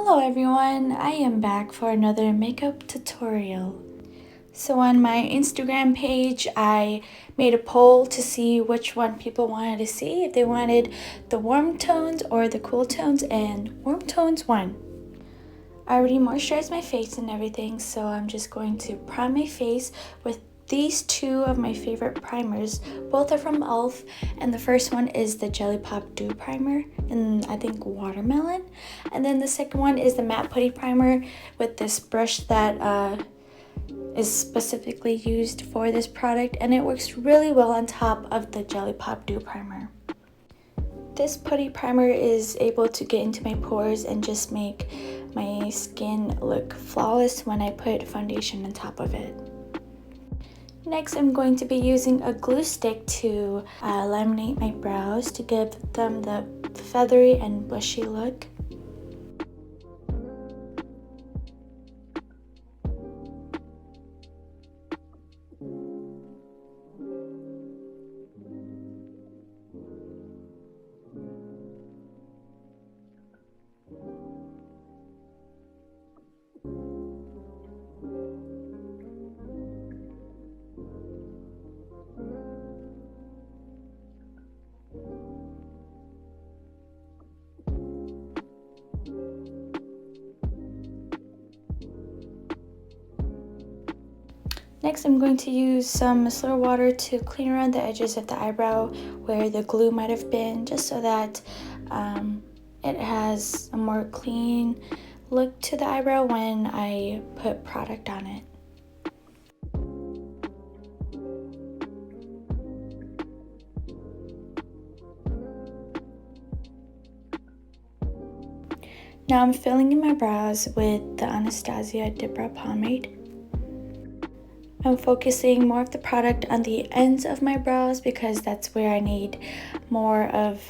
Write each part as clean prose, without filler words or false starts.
Hello everyone, I am back for another makeup tutorial. So on my Instagram page, I made a poll to see which one people wanted to see, if they wanted the warm tones or the cool tones, and warm tones won. I already moisturized my face and everything, so I'm just going to prime my face with these two of my favorite primers. Both are from e.l.f. and the first one is the Jelly Pop Dew Primer in I think watermelon, and then the second one is the Matte Putty Primer with this brush that is specifically used for this product, and it works really well on top of the Jelly Pop Dew Primer. This putty primer is able to get into my pores and just make my skin look flawless when I put foundation on top of it. Next, I'm going to be using a glue stick to laminate my brows to give them the feathery and bushy look. Next, I'm going to use some micellar water to clean around the edges of the eyebrow where the glue might have been, just so that it has a more clean look to the eyebrow when I put product on it. Now I'm filling in my brows with the Anastasia Dip Brow Pomade. I'm focusing more of the product on the ends of my brows because that's where I need more of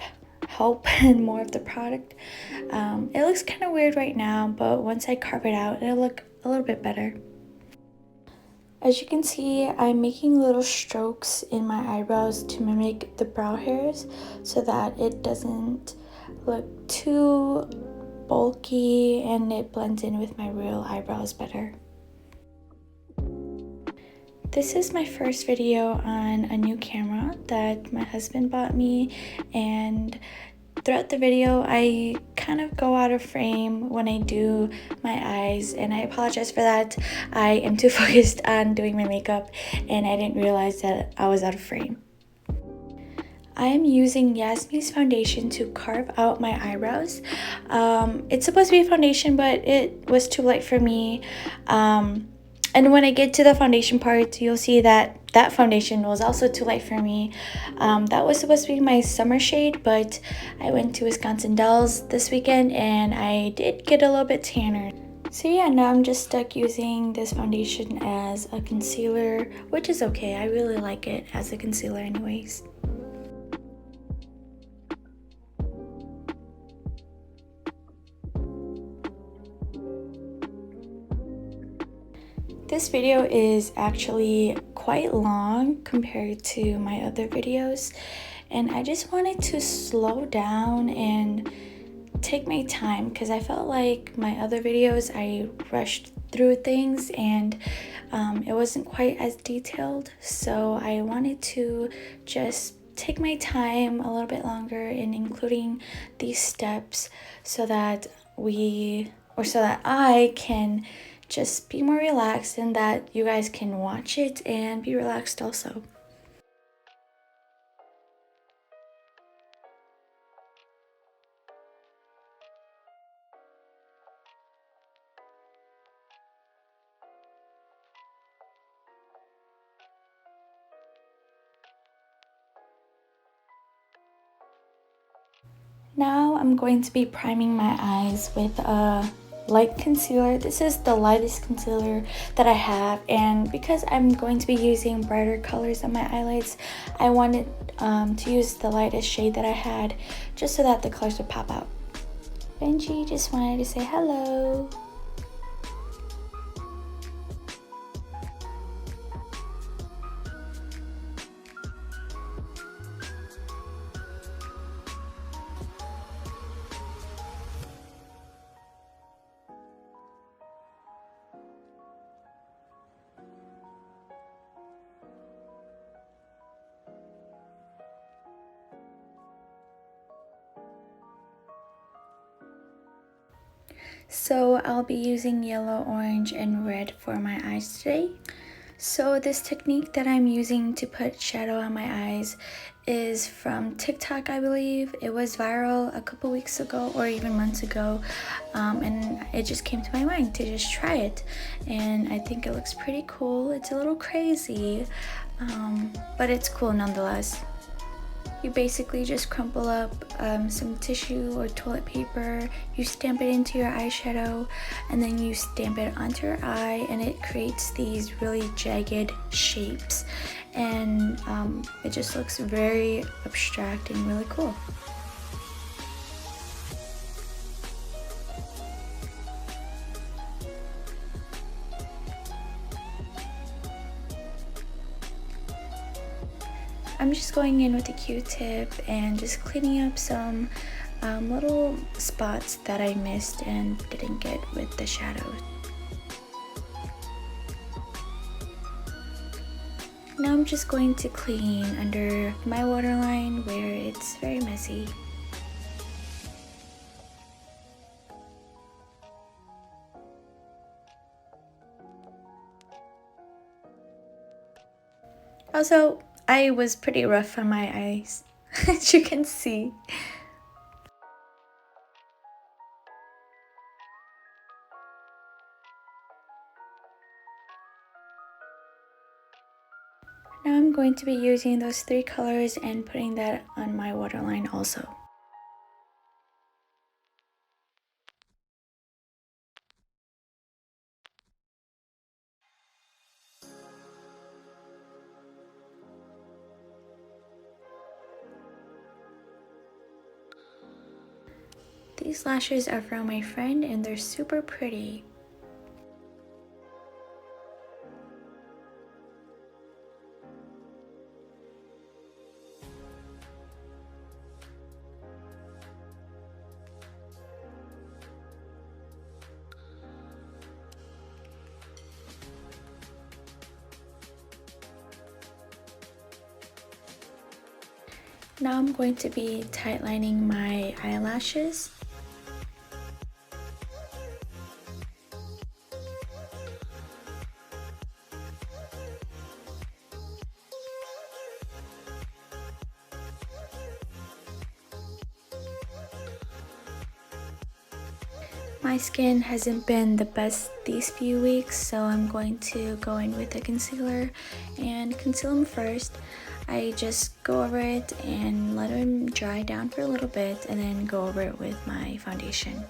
help and more of the product. It looks kind of weird right now, but once I carve it out, it'll look a little bit better. As you can see, I'm making little strokes in my eyebrows to mimic the brow hairs so that it doesn't look too bulky and it blends in with my real eyebrows better. This is my first video on a new camera that my husband bought me, and throughout the video I kind of go out of frame when I do my eyes, and I apologize for that. I am too focused on doing my makeup and I didn't realize that I was out of frame. I am using Yasmin's foundation to carve out my eyebrows. It's supposed to be a foundation, but it was too light for me. And when I get to the foundation part, you'll see that that foundation was also too light for me. That was supposed to be my summer shade, but I went to Wisconsin Dells this weekend and I did get a little bit tanner. So yeah, now I'm just stuck using this foundation as a concealer, which is okay. I really like it as a concealer anyways. This video is actually quite long compared to my other videos, and I just wanted to slow down and take my time because I felt like my other videos I rushed through things and it wasn't quite as detailed, so I wanted to just take my time a little bit longer in including these steps so that I can just be more relaxed and that you guys can watch it and be relaxed also. Now I'm going to be priming my eyes with a light concealer. This is the lightest concealer that I have, and because I'm going to be using brighter colors on my highlights, I wanted to use the lightest shade that I had just so that the colors would pop out. Benji just wanted to say hello. So I'll be using yellow, orange, and red for my eyes today. So this technique that I'm using to put shadow on my eyes is from TikTok, I believe. It was viral a couple weeks ago or even months ago, and it just came to my mind to just try it. And I think it looks pretty cool. It's a little crazy, but it's cool nonetheless. You basically just crumple up some tissue or toilet paper, you stamp it into your eyeshadow, and then you stamp it onto your eye, and it creates these really jagged shapes, and it just looks very abstract and really cool. I'm just going in with a Q-tip and just cleaning up some little spots that I missed and didn't get with the shadows. Now I'm just going to clean under my waterline where it's very messy. Also, I was pretty rough on my eyes, as you can see. Now I'm going to be using those 3 colors and putting that on my waterline also. These lashes are from my friend and they're super pretty. Now I'm going to be tightlining my eyelashes. My skin hasn't been the best these few weeks, so I'm going to go in with a concealer and conceal them first. I just go over it and let them dry down for a little bit and then go over it with my foundation.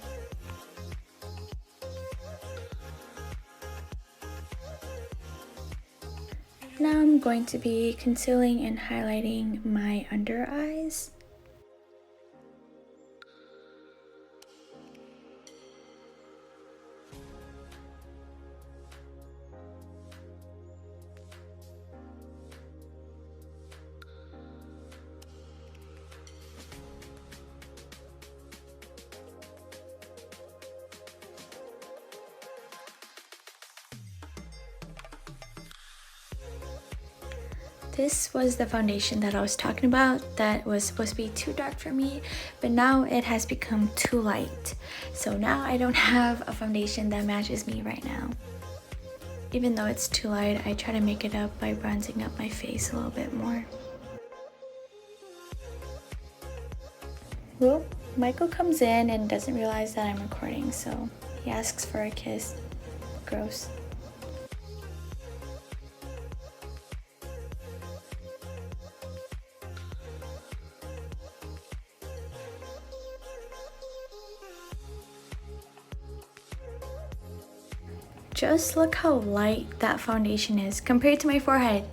Now I'm going to be concealing and highlighting my under eyes. This was the foundation that I was talking about that was supposed to be too dark for me, but now it has become too light. So now I don't have a foundation that matches me right now. Even though it's too light, I try to make it up by bronzing up my face a little bit more. Well, Michael comes in and doesn't realize that I'm recording, so he asks for a kiss. Gross. Just look how light that foundation is compared to my forehead.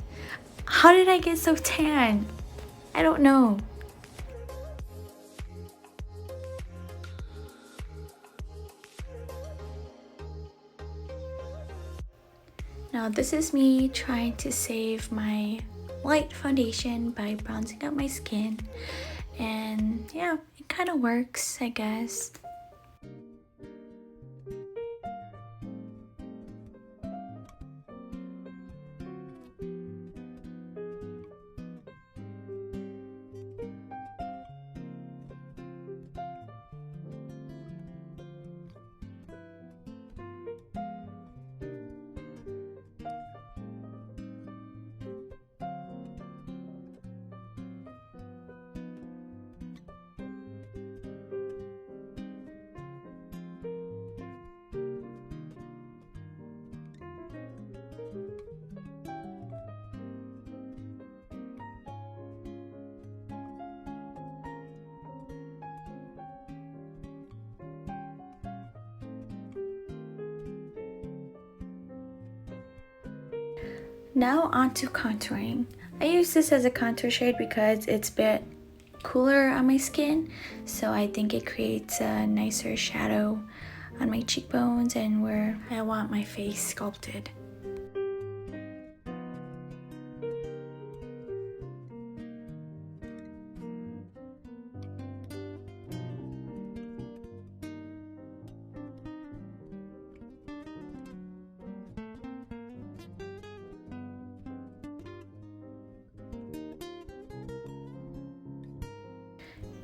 How did I get so tan? I don't know. Now this is me trying to save my light foundation by bronzing up my skin. And yeah, it kind of works, I guess. Now on to contouring. I use this as a contour shade because it's a bit cooler on my skin, so I think it creates a nicer shadow on my cheekbones and where I want my face sculpted.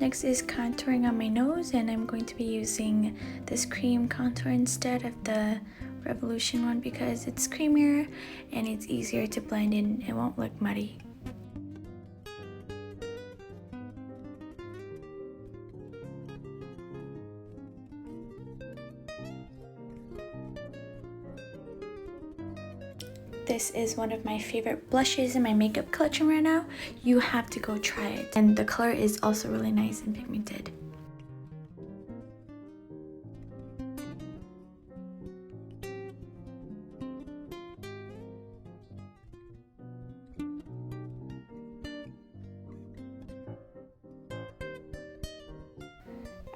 Next is contouring on my nose, and I'm going to be using this cream contour instead of the Revolution one because it's creamier and it's easier to blend in. It won't look muddy. This is one of my favorite blushes in my makeup collection right now. You have to go try it. And the color is also really nice and pigmented.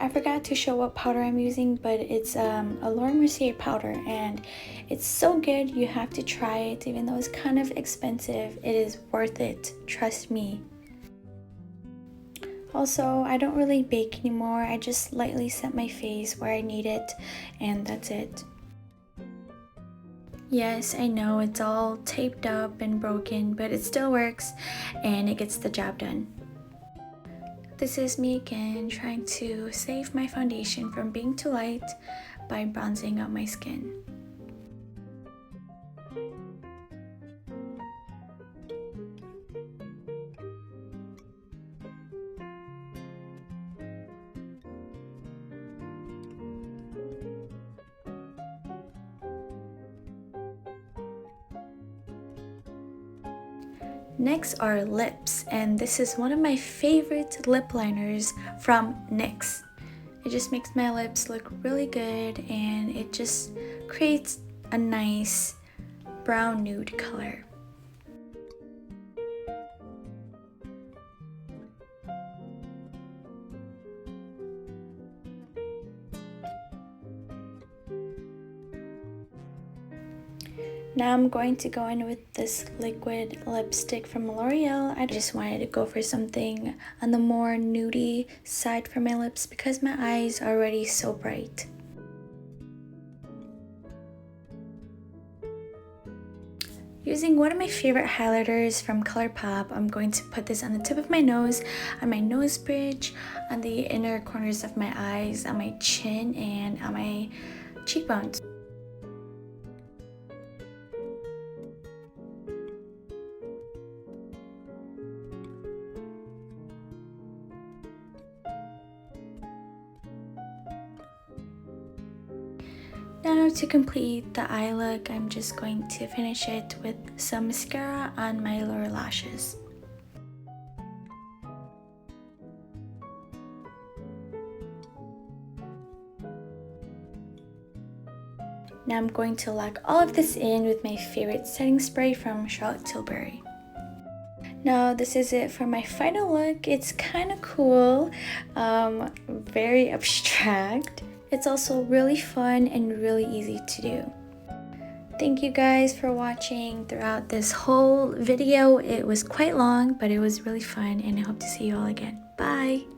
I forgot to show what powder I'm using, but it's a Laura Mercier powder, and it's so good. You have to try it. Even though it's kind of expensive, it is worth it, trust me. Also, I don't really bake anymore. I just lightly set my face where I need it, and that's it. Yes, I know it's all taped up and broken, but it still works and it gets the job done. This is me again trying to save my foundation from being too light by bronzing out my skin. Next are lips, and this is one of my favorite lip liners from NYX. It just makes my lips look really good, and it just creates a nice brown nude color. Now I'm going to go in with this liquid lipstick from L'Oreal. I just wanted to go for something on the more nudie side for my lips because my eyes are already so bright. Using one of my favorite highlighters from ColourPop, I'm going to put this on the tip of my nose, on my nose bridge, on the inner corners of my eyes, on my chin, and on my cheekbones. Now to complete the eye look, I'm just going to finish it with some mascara on my lower lashes. Now I'm going to lock all of this in with my favorite setting spray from Charlotte Tilbury. Now this is it for my final look. It's kind of cool, very abstract. It's also really fun and really easy to do. Thank you guys for watching throughout this whole video. It was quite long, but it was really fun, and I hope to see you all again. Bye!